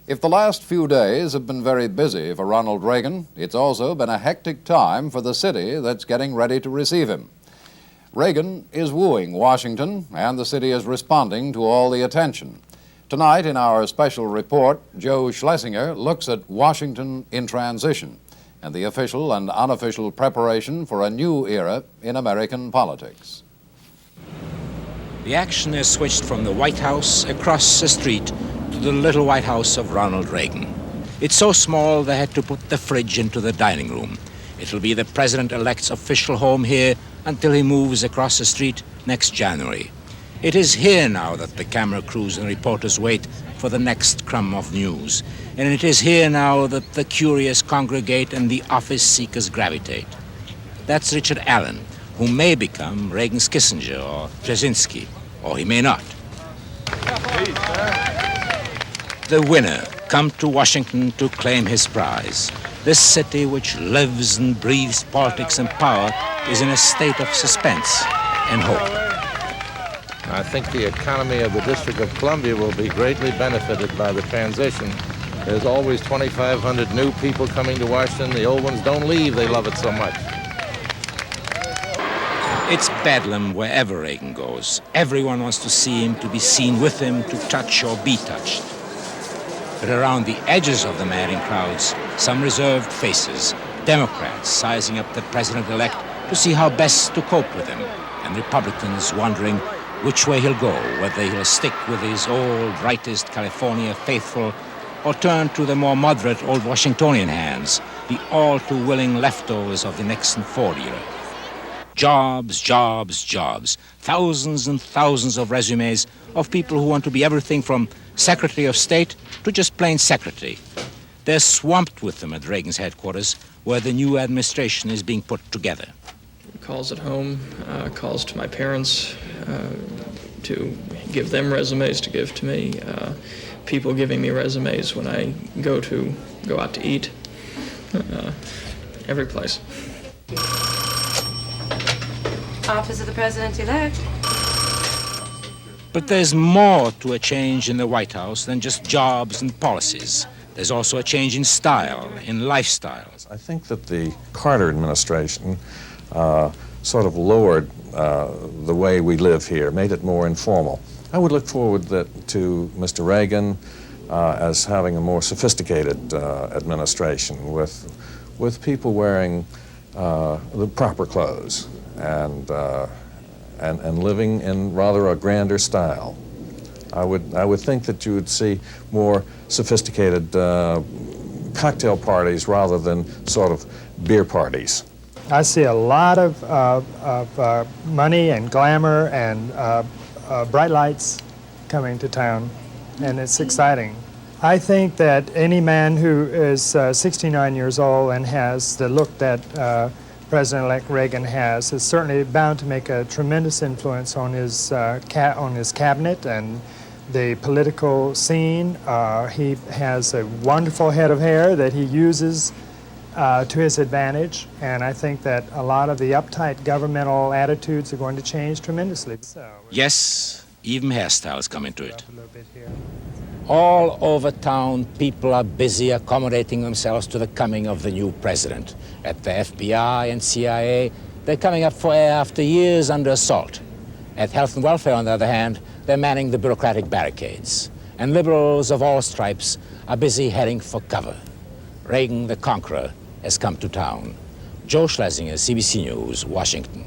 If the last few days have been very busy for Ronald Reagan, it's also been a hectic time for the city that's getting ready to receive him. Reagan is wooing Washington, and the city is responding to all the attention. Tonight in our special report, Joe Schlesinger looks at Washington in transition and the official and unofficial preparation for a new era in American politics. The action has switched from the White House across the street to the little White House of Ronald Reagan. It's so small they had to put the fridge into the dining room. It'll be the president-elect's official home here until he moves across the street next January. It is here now that the camera crews and reporters wait for the next crumb of news. And it is here now that the curious congregate and the office seekers gravitate. That's Richard Allen, who may become Reagan's Kissinger or Brzezinski, or he may not. The winner come to Washington to claim his prize. This city, which lives and breathes politics and power, is in a state of suspense and hope. I think the economy of the District of Columbia will be greatly benefited by the transition. There's always 2,500 new people coming to Washington. The old ones don't leave, they love it so much. It's bedlam wherever Reagan goes. Everyone wants to see him, to be seen with him, to touch or be touched. But around the edges of the madding crowds, some reserved faces, Democrats sizing up the president-elect to see how best to cope with him, and Republicans wondering which way he'll go, whether he'll stick with his old rightist California faithful or turn to the more moderate old Washingtonian hands, the all-too-willing leftovers of the Nixon Ford era. Jobs, jobs, jobs. Thousands and thousands of resumes of people who want to be everything from Secretary of State to just plain secretary. They're swamped with them at Reagan's headquarters, where the new administration is being put together. Calls at home, calls to my parents to give them resumes to give to me, people giving me resumes when I go out to eat, every place. Office of the President-elect. But there's more to a change in the White House than just jobs and policies. There's also a change in style, in lifestyle. I think that the Carter administration sort of lowered the way we live here, made it more informal. I would look forward to Mr. Reagan as having a more sophisticated administration with people wearing the proper clothes and living in rather a grander style. I would think that you would see more sophisticated cocktail parties rather than sort of beer parties. I see a lot of money and glamour and bright lights coming to town, and it's exciting. I think that any man who is 69 years old and has the look that President-elect Reagan has is certainly bound to make a tremendous influence on his cabinet and the political scene. He has a wonderful head of hair that he uses to his advantage, and I think that a lot of the uptight governmental attitudes are going to change tremendously. Yes, even hairstyles come into it. All over town, people are busy accommodating themselves to the coming of the new president. At the FBI and CIA, they're coming up for air after years under assault. At Health and Welfare, on the other hand, they're manning the bureaucratic barricades. And liberals of all stripes are busy heading for cover. Reagan the Conqueror has come to town. Joe Schlesinger, CBC News, Washington.